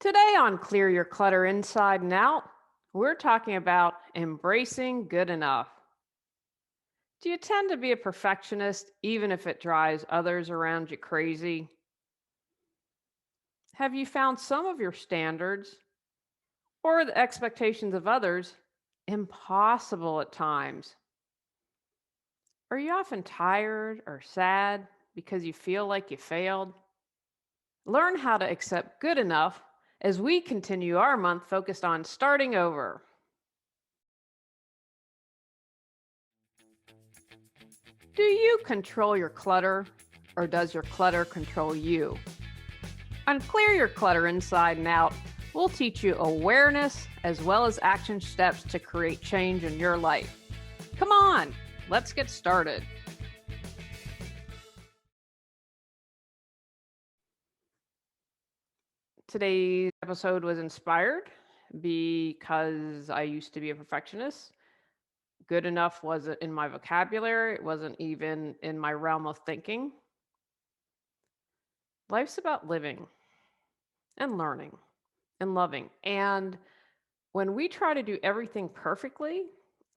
Today on Clear Your Clutter Inside and Out, we're talking about embracing good enough. Do you tend to be a perfectionist even if it drives others around you crazy? Have you found some of your standards or the expectations of others impossible at times? Are you often tired or sad because you feel like you failed? Learn how to accept good enough as we continue our month focused on starting over. Do you control your clutter or does your clutter control you? On Clear Your Clutter Inside and Out, we'll teach you awareness as well as action steps to create change in your life. Come on, let's get started. Today's episode was inspired because I used to be a perfectionist. Good enough wasn't in my vocabulary, it wasn't even in my realm of thinking. Life's about living and learning and loving. And when we try to do everything perfectly,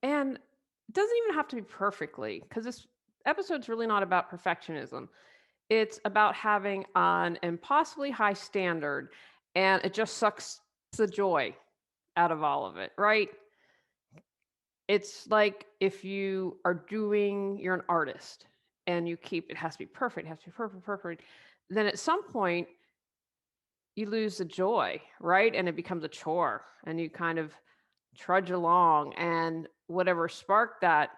and it doesn't even have to be perfectly, because this episode's really not about perfectionism. It's about having an impossibly high standard, and it just sucks the joy out of all of it, right? It's like if you're an artist and you keep it has to be perfect, it has to be perfect, perfect. Then at some point you lose the joy, right? And it becomes a chore and you kind of trudge along, and whatever sparked that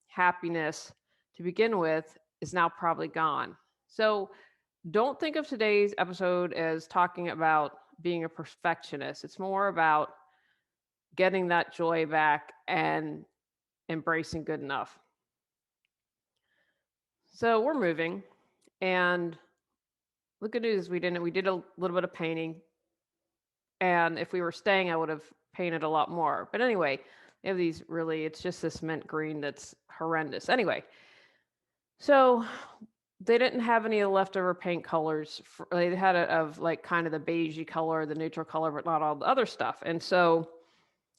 happiness to begin with is now probably gone. So don't think of today's episode as talking about being a perfectionist. It's more about getting that joy back and embracing good enough. So we're moving, and the good news is we did a little bit of painting, and if we were staying I would have painted a lot more. But anyway, they have these really it's just this mint green that's horrendous. Anyway, so they didn't have any of the leftover paint colors. They had it of like kind of the beigey color, the neutral color, but not all the other stuff. And so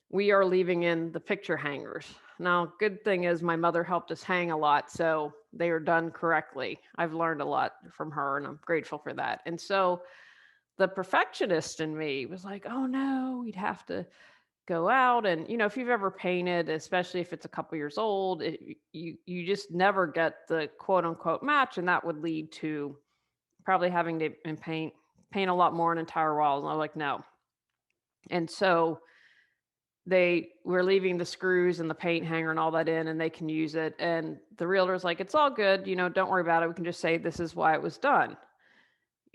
we are leaving in the picture hangers. Now, good thing is my mother helped us hang a lot, so they are done correctly. I've learned a lot from her, and I'm grateful for that. And so the perfectionist in me was like, "Oh no, we'd have to go out." And if you've ever painted, especially if it's a couple years old, you just never get the quote unquote match, and that would lead to probably having to paint a lot more on entire walls. And I'm like, no. And so they were leaving the screws and the paint hanger and all that in, and they can use it. And the realtor's like, it's all good, don't worry about it. We can just say this is why it was done.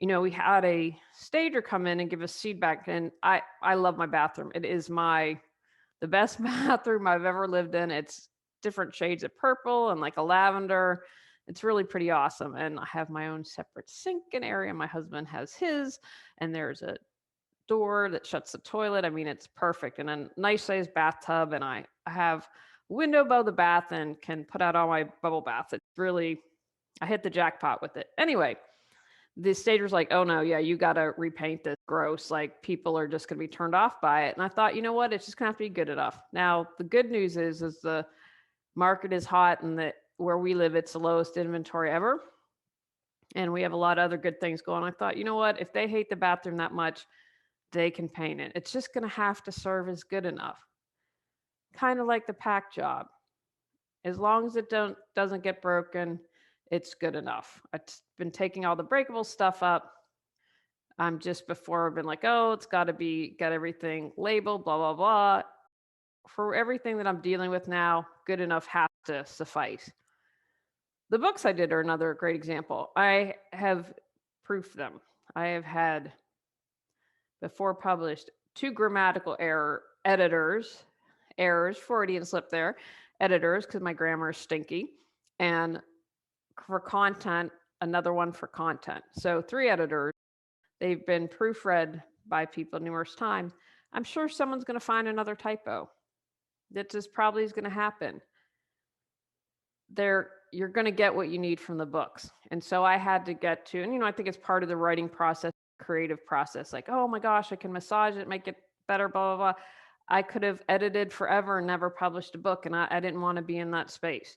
We had a stager come in and give us feedback, and I love my bathroom. It is the best bathroom I've ever lived in. It's different shades of purple and like a lavender. It's really pretty awesome. And I have my own separate sink and area. My husband has his, and there's a door that shuts the toilet. I mean, it's perfect. And a nice sized bathtub. And I have a window above the bath and can put out all my bubble baths. It's really, I hit the jackpot with it. Anyway, the stager's like, oh no, yeah, you got to repaint this. Gross. Like people are just going to be turned off by it. And I thought, you know what? It's just going to have to be good enough. Now, the good news is the market is hot, and that where we live, it's the lowest inventory ever. And we have a lot of other good things going. I thought, you know what? If they hate the bathroom that much, they can paint it. It's just going to have to serve as good enough. Kind of like the pack job. As long as it doesn't get broken, it's good enough. I've been taking all the breakable stuff up. I'm just before I've been like, oh, it's got everything labeled, blah, blah, blah. For everything that I'm dealing with now, good enough has to suffice. The books I did are another great example. I have proofed them. I have had, before published, 2 grammatical errors, Freudian slip there, editors, because my grammar is stinky, and for content, another one for content. So 3 editors. They've been proofread by people numerous times. I'm sure someone's going to find another typo. That just probably is going to happen. You're going to get what you need from the books. And so I had to get to, and I think it's part of the writing process, creative process. Like, oh my gosh, I can massage it, make it better, blah, blah, blah. I could have edited forever and never published a book, and I didn't want to be in that space.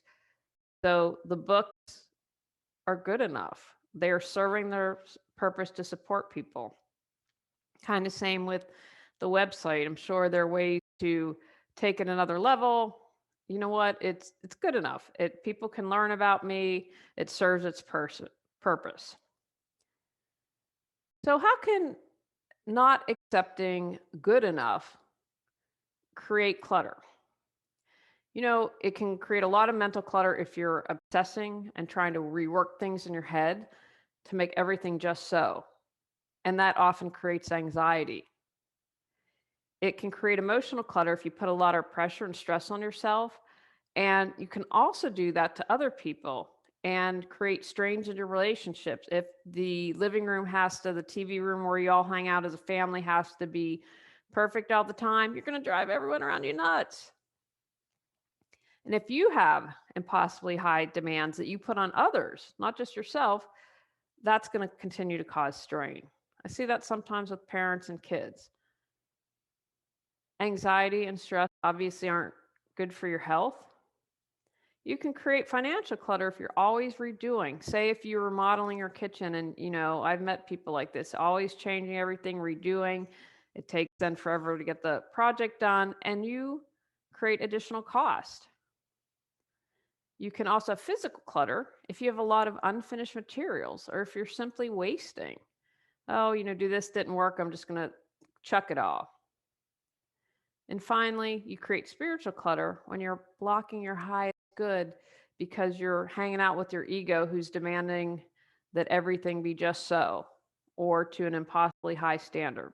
So the books are good enough. They're serving their purpose to support people. Kind of same with the website. I'm sure there are ways to take it another level. You know what? It's good enough. It people can learn about me. It serves its purpose. So how can not accepting good enough create clutter? It can create a lot of mental clutter if you're obsessing and trying to rework things in your head to make everything just so. And that often creates anxiety. It can create emotional clutter if you put a lot of pressure and stress on yourself. And you can also do that to other people and create strains in your relationships. If the living room the TV room where you all hang out as a family has to be perfect all the time, you're going to drive everyone around you nuts. And if you have impossibly high demands that you put on others, not just yourself, that's going to continue to cause strain. I see that sometimes with parents and kids. Anxiety and stress obviously aren't good for your health. You can create financial clutter if you're always redoing. Say if you're remodeling your kitchen and, I've met people like this, always changing everything, redoing. It takes them forever to get the project done, and you create additional cost. You can also have physical clutter if you have a lot of unfinished materials or if you're simply wasting. Oh, do this didn't work. I'm just going to chuck it all. And finally, you create spiritual clutter when you're blocking your highest good because you're hanging out with your ego who's demanding that everything be just so or to an impossibly high standard.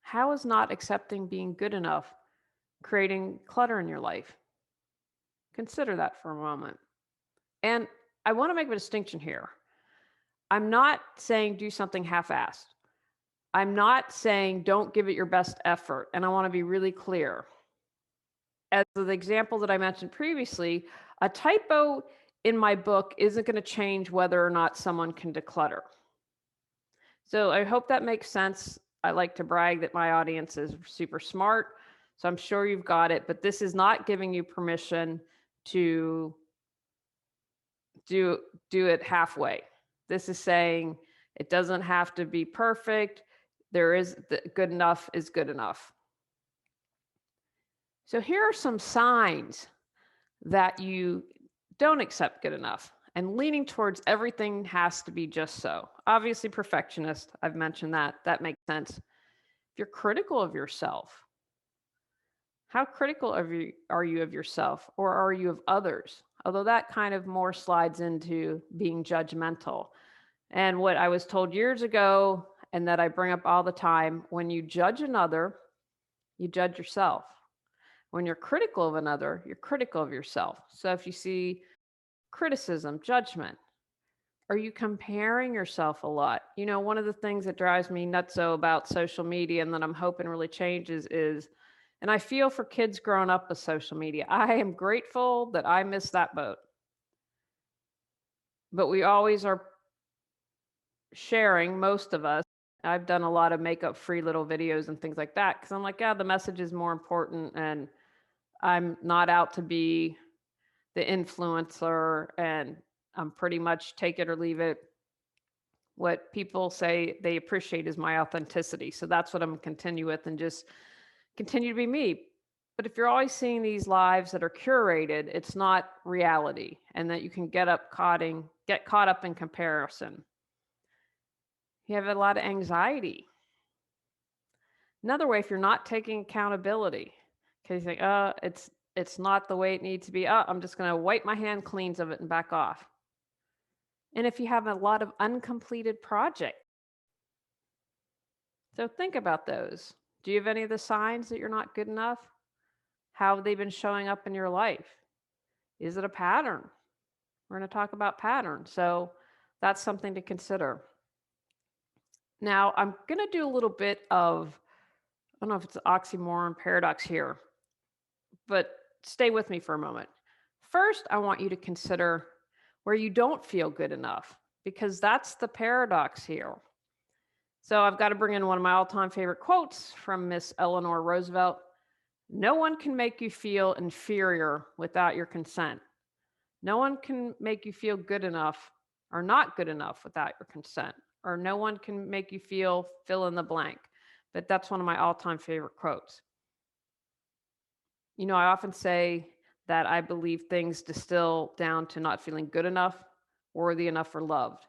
How is not accepting being good enough creating clutter in your life? Consider that for a moment. And I want to make a distinction here. I'm not saying do something half-assed. I'm not saying don't give it your best effort. And I want to be really clear. As the example that I mentioned previously, a typo in my book isn't going to change whether or not someone can declutter. So I hope that makes sense. I like to brag that my audience is super smart. So I'm sure you've got it, but this is not giving you permission to do it halfway. This is saying it doesn't have to be perfect. Good enough is good enough. So here are some signs that you don't accept good enough and leaning towards everything has to be just so. Obviously, perfectionist, I've mentioned that. That makes sense. If you're critical of yourself, how critical are you of yourself or are you of others? Although that kind of more slides into being judgmental. And what I was told years ago, and that I bring up all the time, when you judge another, you judge yourself. When you're critical of another, you're critical of yourself. So if you see criticism, judgment, are you comparing yourself a lot? One of the things that drives me nutso about social media and that I'm hoping really changes is, and I feel for kids growing up with social media, I am grateful that I missed that boat. But we always are sharing, most of us. I've done a lot of makeup free little videos and things like that because I'm like, yeah, the message is more important and I'm not out to be the influencer and I'm pretty much take it or leave it. What people say they appreciate is my authenticity. So that's what I'm going to continue with and just continue to be me. But if you're always seeing these lives that are curated, it's not reality and that you can get caught up in comparison. You have a lot of anxiety. Another way, if you're not taking accountability, because you think, oh, it's not the way it needs to be. Oh, I'm just going to wipe my hand cleans of it and back off. And if you have a lot of uncompleted projects, so think about those. Do you have any of the signs that you're not good enough? How have they been showing up in your life? Is it a pattern? We're going to talk about patterns. So that's something to consider. Now, I'm going to do a little bit of, I don't know if it's oxymoron paradox here, but stay with me for a moment. First, I want you to consider where you don't feel good enough. because that's the paradox here. So I've got to bring in one of my all-time favorite quotes from Miss Eleanor Roosevelt. No one can make you feel inferior without your consent. No one can make you feel good enough or not good enough without your consent. Or no one can make you feel fill in the blank. But that's one of my all-time favorite quotes. I often say that I believe things distill down to not feeling good enough, worthy enough, or loved.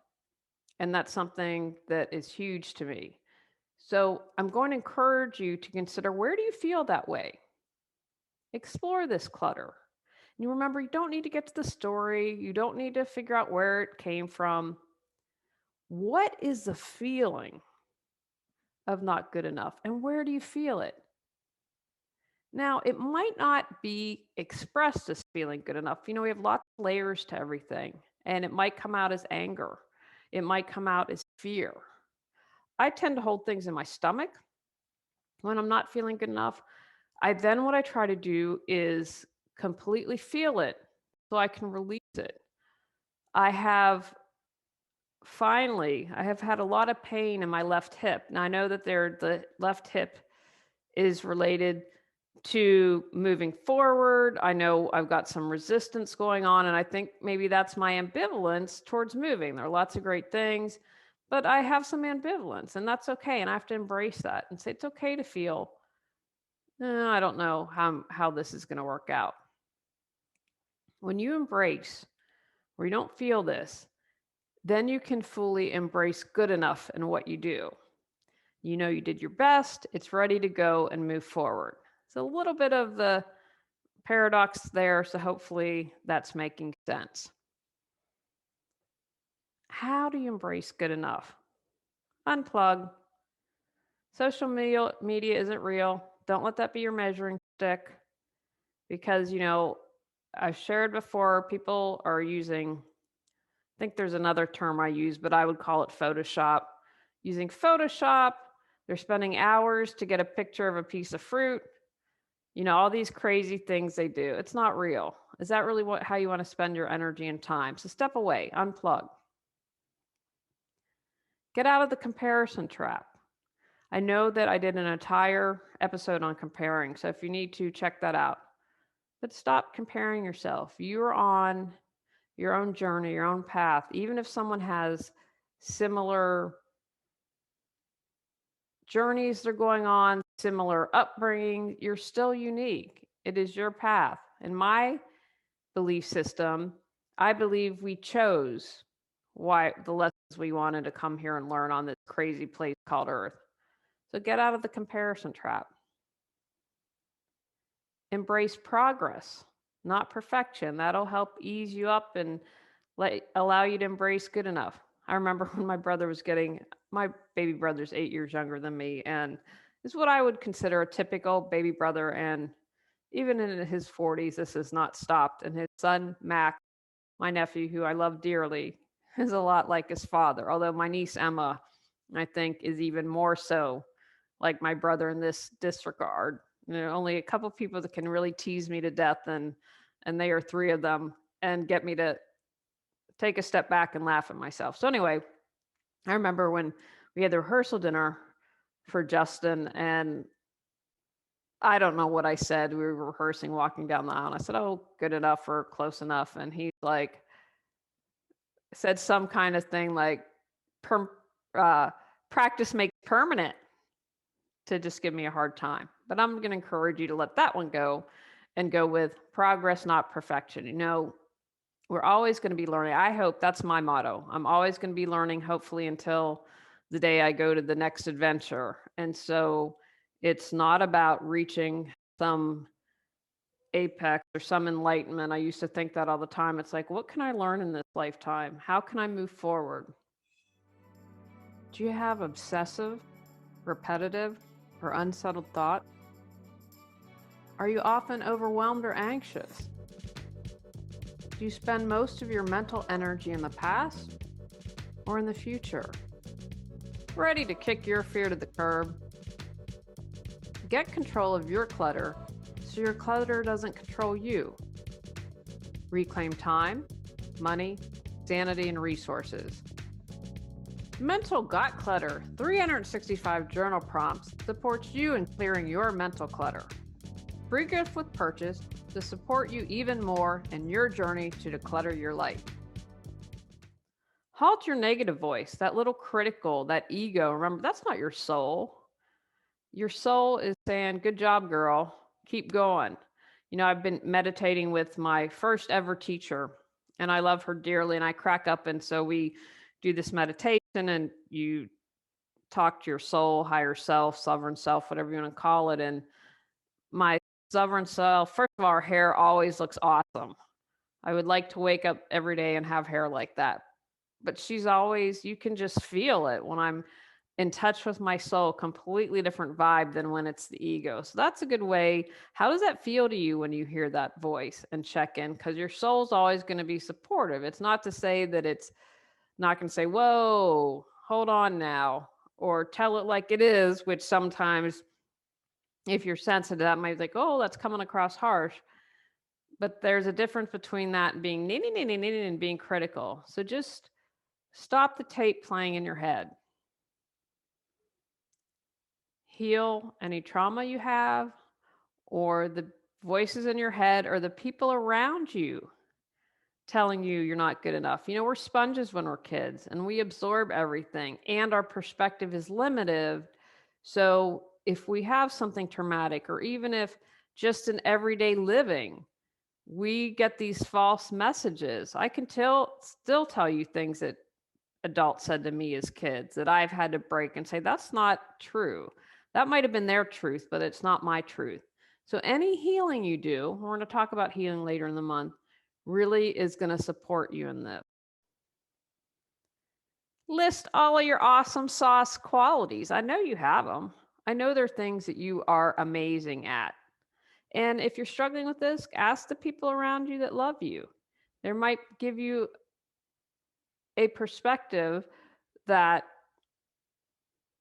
And that's something that is huge to me. So I'm going to encourage you to consider, where do you feel that way? Explore this clutter. And you remember, you don't need to get to the story. You don't need to figure out where it came from. What is the feeling of not good enough? And where do you feel it? Now, it might not be expressed as feeling good enough. We have lots of layers to everything, and it might come out as anger. It might come out as fear. I tend to hold things in my stomach when I'm not feeling good enough. What I try to do is completely feel it so I can release it. I have I have had a lot of pain in my left hip. Now I know that the left hip is related to moving forward. I know I've got some resistance going on, and I think maybe that's my ambivalence towards moving. There are lots of great things, but I have some ambivalence, and that's okay. And I have to embrace that and say it's okay to feel, I don't know how this is going to work out. When you embrace where you don't feel this, then you can fully embrace good enough in what you do. You did your best, it's ready to go and move forward. It's a little bit of the paradox there, so hopefully that's making sense. How do you embrace good enough? Unplug. Social media isn't real. Don't let that be your measuring stick, because, I've shared before, people are using, I think there's another term I use, but I would call it Photoshop. Using Photoshop, they're spending hours to get a picture of a piece of fruit. All these crazy things they do. It's not real. Is that really how you want to spend your energy and time? So step away, unplug. Get out of the comparison trap. I know that I did an entire episode on comparing, so if you need to, check that out. But stop comparing yourself. You're on your own journey, your own path. Even if someone has similar journeys they're going on, similar upbringing, you're still unique. It is your path. In my belief system, I believe we chose the lessons we wanted to come here and learn on this crazy place called Earth. So get out of the comparison trap. Embrace progress, not perfection. That'll help ease you up and allow you to embrace good enough. I remember when my baby brother's 8 years younger than me, and is what I would consider a typical baby brother. And even in his 40s, this has not stopped. And his son, Mac, my nephew, who I love dearly, is a lot like his father. Although my niece, Emma, I think is even more so like my brother in this disregard. There are only a couple people that can really tease me to death, and they are three of them, and get me to take a step back and laugh at myself. So anyway, I remember when we had the rehearsal dinner for Justin, and I don't know what I said. We were rehearsing, walking down the aisle, and I said, "Oh, good enough or close enough," and he's like, said some kind of thing like, "Practice makes permanent," to just give me a hard time. But I'm going to encourage you to let that one go and go with progress, not perfection. We're always going to be learning. I hope that's my motto. I'm always going to be learning, hopefully, until the day I go to the next adventure. And so it's not about reaching some apex or some enlightenment. I used to think that all the time. It's like, what can I learn in this lifetime? How can I move forward? Do you have obsessive, repetitive, or unsettled thoughts? Are you often overwhelmed or anxious? Do you spend most of your mental energy in the past or in the future? Ready to kick your fear to the curb? Get control of your clutter so your clutter doesn't control you. Reclaim time, money, sanity, and resources. Mental Gut Clutter 365 Journal Prompts supports you in clearing your mental clutter. Free gift with purchase to support you even more in your journey to declutter your life. Halt your negative voice, that little critical, that ego. Remember, that's not your soul. Your soul is saying, "Good job, girl. Keep going." I've been meditating with my first ever teacher, and I love her dearly, and I crack up. And so we do this meditation, and you talk to your soul, higher self, sovereign self, whatever you want to call it. And my sovereign self, first of all, our hair always looks awesome. I would like to wake up every day and have hair like that. But she's always, you can just feel it when I'm in touch with my soul, completely different vibe than when it's the ego. So that's a good way. How does that feel to you when you hear that voice and check in? Because your soul's always going to be supportive. It's not to say that it's not going to say, "Whoa, hold on now," or tell it like it is, which sometimes, if you're sensitive, that might be like, "Oh, that's coming across harsh." But there's a difference between that and being and being critical. So just stop the tape playing in your head. Heal any trauma you have, or the voices in your head, or the people around you telling you you're not good enough. We're sponges when we're kids and we absorb everything, and our perspective is limited. So if we have something traumatic, or even if just in everyday living, we get these false messages. I can still tell you things that adults said to me as kids that I've had to break and say, "That's not true." That might have been their truth, but it's not my truth. So any healing you do, we're going to talk about healing later in the month, really is going to support you in this. List all of your awesome sauce qualities. I know you have them. I know there are things that you are amazing at. And if you're struggling with this, ask the people around you that love you. They might give you a perspective that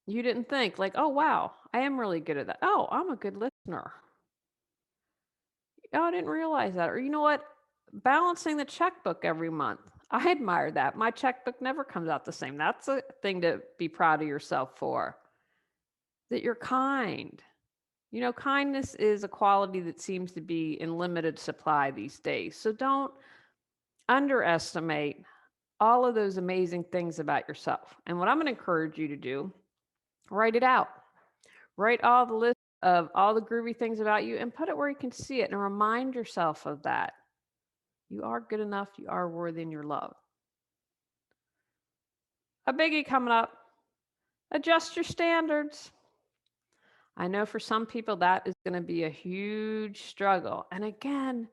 you didn't think, like, "Oh, wow, I am really good at that. Oh, I'm a good listener. Oh, I didn't realize that." Or, you know what? Balancing the checkbook every month. I admire that. My checkbook never comes out the same. That's a thing to be proud of yourself for. That you're kind. Kindness is a quality that seems to be in limited supply these days. So don't underestimate all of those amazing things about yourself. And what I'm going to encourage you to do, write it out. Write all the list of all the groovy things about you and put it where you can see it, and remind yourself of that. You are good enough. You are worthy, and you're loved. A biggie coming up: adjust your standards. I know for some people that is going to be a huge struggle. And again,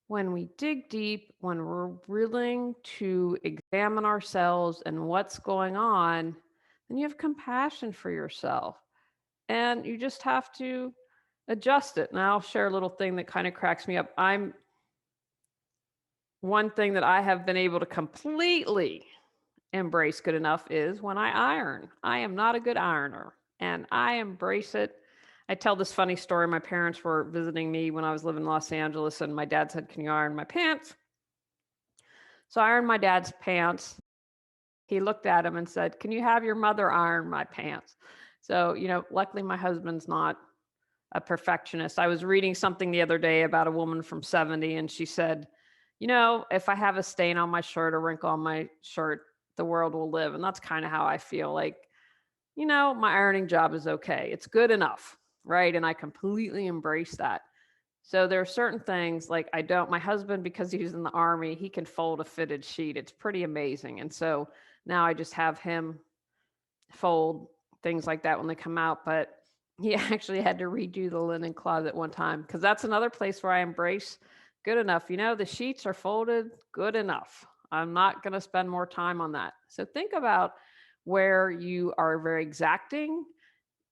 when we dig deep, when we're willing to examine ourselves and what's going on, then you have compassion for yourself. And you just have to adjust it. And I'll share a little thing that kind of cracks me up. One thing that I have been able to completely embrace good enough is when I iron. I am not a good ironer, and I embrace it. I tell this funny story. My parents were visiting me when I was living in Los Angeles, and my dad said, "Can you iron my pants?" So I ironed my dad's pants. He looked at him and said, "Can you have your mother iron my pants?" So, luckily my husband's not a perfectionist. I was reading something the other day about a woman from 70, and she said, "If I have a stain on my shirt, a wrinkle on my shirt, the world will live." And that's kind of how I feel. Like, my ironing job is okay. It's good enough, right? And I completely embrace that. So there are certain things like my husband, because he's in the army, he can fold a fitted sheet. It's pretty amazing. And so now I just have him fold things like that when they come out. But he actually had to redo the linen closet one time, because that's another place where I embrace good enough. The sheets are folded good enough. I'm not going to spend more time on that. So think about where you are very exacting.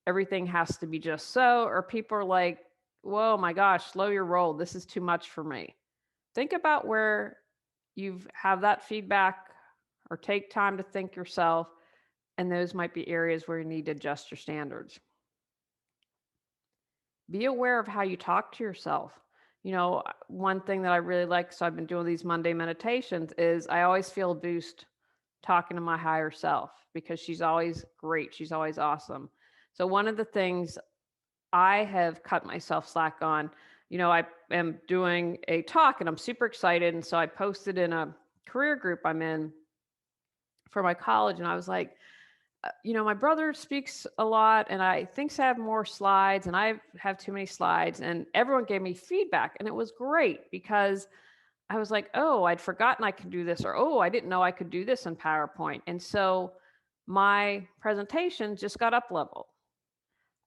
Everything has to be just so, or people are like, "Whoa, my gosh, slow your roll. This is too much for me." Think about where you've have that feedback, or take time to think yourself, and those might be areas where you need to adjust your standards. Be aware of how you talk to yourself. One thing that I really like, so I've been doing these Monday meditations, is I always feel a boost talking to my higher self because she's always great. She's always awesome. So one of the things I have cut myself slack on, I am doing a talk and I'm super excited. And so I posted in a career group I'm in for my college. And I was like, my brother speaks a lot and I thinks I have more slides and I have too many slides. And everyone gave me feedback. And it was great because I was like, oh, I'd forgotten I could do this, or oh, I didn't know I could do this in PowerPoint. And so my presentation just got up level.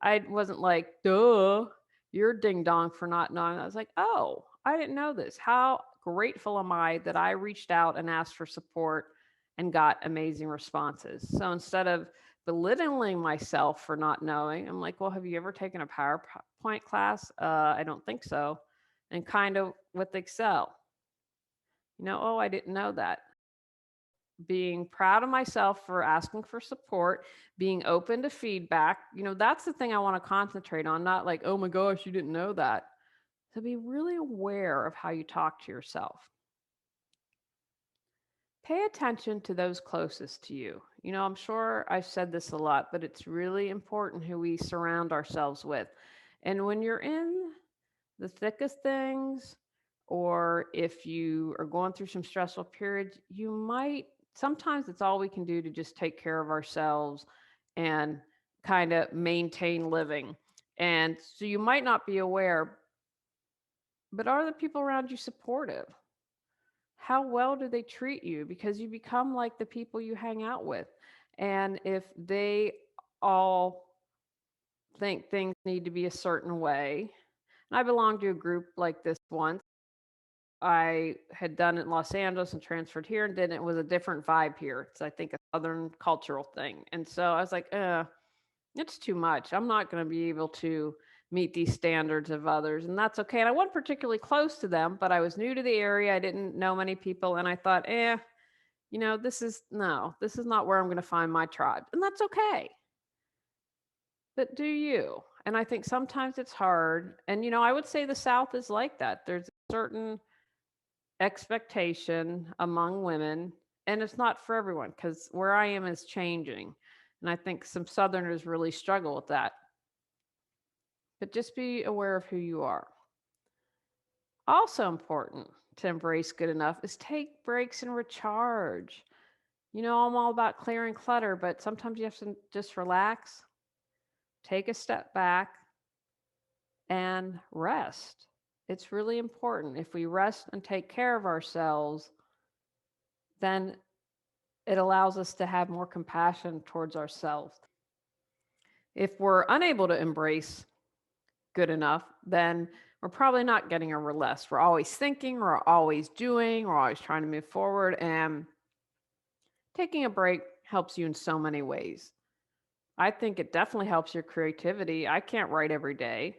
I wasn't like, duh, you're ding dong for not knowing. I was like, oh, I didn't know this. How grateful am I that I reached out and asked for support and got amazing responses? So instead of belittling myself for not knowing, I'm like, well, have you ever taken a PowerPoint class? I don't think so. And kind of with Excel, oh, I didn't know that. Being proud of myself for asking for support, being open to feedback, that's the thing I want to concentrate on, not like, oh my gosh, you didn't know that. So be really aware of how you talk to yourself. Pay attention to those closest to you. I'm sure I've said this a lot, but it's really important who we surround ourselves with. And when you're in the thickest things, or if you are going through some stressful periods, sometimes it's all we can do to just take care of ourselves and kind of maintain living. And so you might not be aware, but are the people around you supportive? How well do they treat you? Because you become like the people you hang out with. And if they all think things need to be a certain way, and I belonged to a group like this once. I had done it in Los Angeles and transferred here and did it. It was a different vibe here. It's, I think, a Southern cultural thing. And so I was like, it's too much. I'm not going to be able to meet these standards of others. And that's okay. And I wasn't particularly close to them, but I was new to the area. I didn't know many people. And I thought, this is not where I'm going to find my tribe. And that's okay. But do you? And I think sometimes it's hard. And, I would say the South is like that. There's a certain expectation among women, and it's not for everyone because where I am is changing. And I think some Southerners really struggle with that. But just be aware of who you are. Also important to embrace good enough is take breaks and recharge. I'm all about clearing clutter, but sometimes you have to just relax, take a step back, and rest. It's really important. If we rest and take care of ourselves, then it allows us to have more compassion towards ourselves. If we're unable to embrace good enough, then we're probably not getting a rest. We're always thinking, we're always doing, we're always trying to move forward. And taking a break helps you in so many ways. I think it definitely helps your creativity. I can't write every day.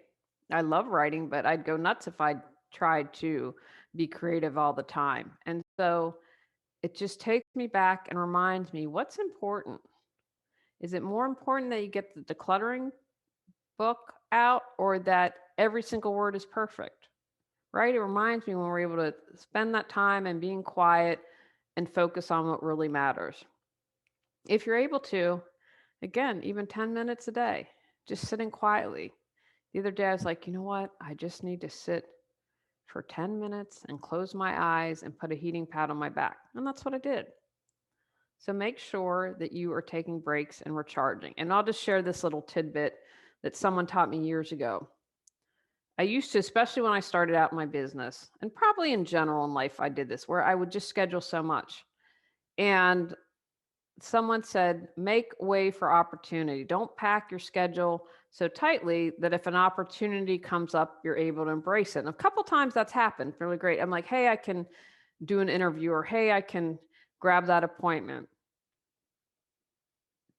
I love writing, but I'd go nuts if I tried to be creative all the time. And so it just takes me back and reminds me what's important. Is it more important that you get the decluttering book out or that every single word is perfect? Right? It reminds me when we're able to spend that time and being quiet and focus on what really matters. If you're able to, again, even 10 minutes a day, just sitting quietly. The other day I was like, you know what? I just need to sit for 10 minutes and close my eyes and put a heating pad on my back. And that's what I did. So make sure that you are taking breaks and recharging. And I'll just share this little tidbit that someone taught me years ago. I used to, especially when I started out my business, and probably in general in life, I did this where I would just schedule so much. And someone said, make way for opportunity. Don't pack your schedule so tightly that if an opportunity comes up, you're able to embrace it. And a couple times that's happened really great. I'm like, hey, I can do an interview, or hey, I can grab that appointment.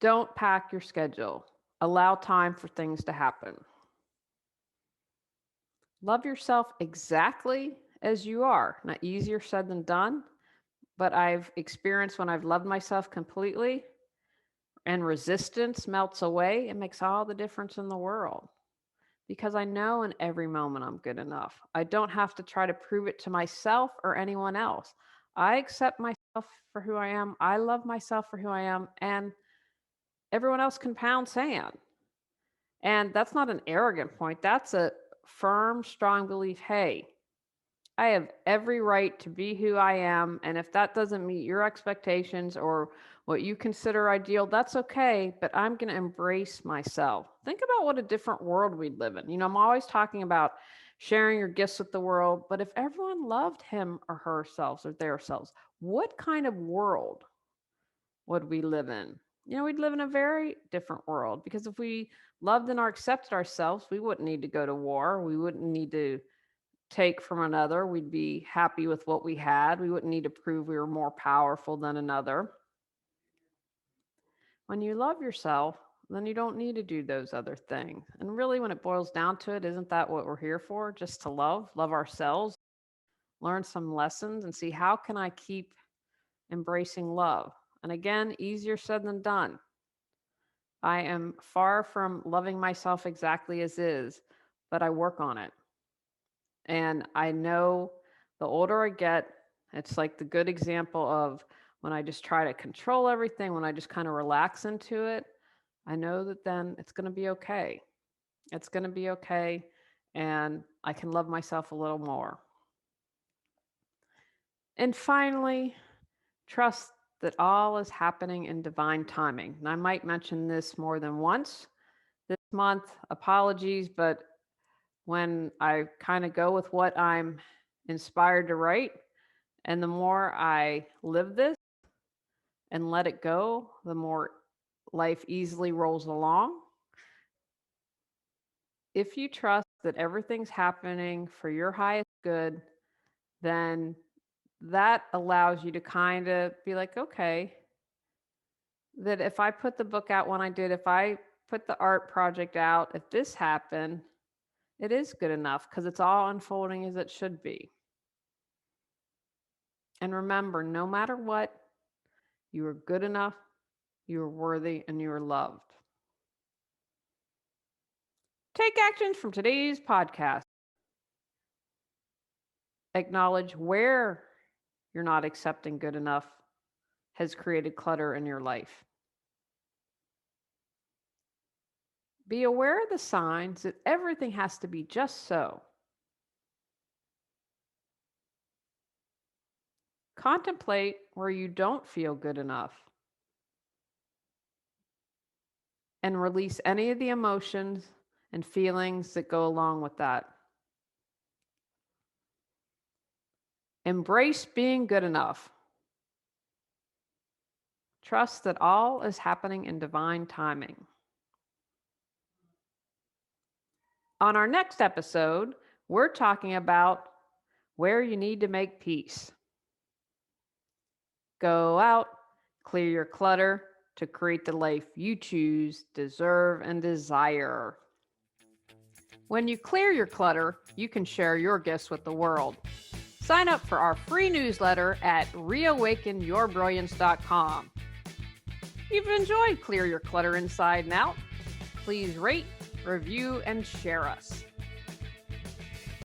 Don't pack your schedule. Allow time for things to happen. Love yourself exactly as you are. Not easier said than done, but I've experienced when I've loved myself completely and resistance melts away, it makes all the difference in the world. Because I know in every moment I'm good enough. I don't have to try to prove it to myself or anyone else. I accept myself for who I am. I love myself for who I am. And everyone else can pound sand. And that's not an arrogant point. That's a firm, strong belief. Hey, I have every right to be who I am. And if that doesn't meet your expectations or what you consider ideal, that's okay. But I'm going to embrace myself. Think about what a different world we'd live in. I'm always talking about sharing your gifts with the world. But if everyone loved him or herself or their selves, what kind of world would we live in? We'd live in a very different world because if we loved and accepted ourselves, we wouldn't need to go to war. We wouldn't need to take from another. We'd be happy with what we had. We wouldn't need to prove we were more powerful than another. When you love yourself, then you don't need to do those other things. And really, when it boils down to it, isn't that what we're here for? Just to love ourselves, learn some lessons, and see how can I keep embracing love? And again, easier said than done. I am far from loving myself exactly as is, but I work on it. And I know the older I get, it's like the good example of when I just try to control everything, when I just kind of relax into it, I know that then it's going to be okay. It's going to be okay. And I can love myself a little more. And finally, trust that all is happening in divine timing. And I might mention this more than once this month. Apologies, but when I kind of go with what I'm inspired to write, and the more I live this and let it go, the more life easily rolls along. If you trust that everything's happening for your highest good, then that allows you to kind of be like, okay, that if I put the book out when I did, if I put the art project out, if this happened, it is good enough because it's all unfolding as it should be. And remember, no matter what, you are good enough, you are worthy, and you are loved. Take actions from today's podcast. Acknowledge where you're not accepting good enough has created clutter in your life. Be aware of the signs that everything has to be just so. Contemplate where you don't feel good enough. And release any of the emotions and feelings that go along with that. Embrace being good enough. Trust that all is happening in divine timing. On our next episode, we're talking about where you need to make peace. Go out, clear your clutter to create the life you choose, deserve, and desire. When you clear your clutter, you can share your gifts with the world. Sign up for our free newsletter at reawakenyourbrilliance.com. If you've enjoyed Clear Your Clutter Inside and Out, please rate, review, and share us.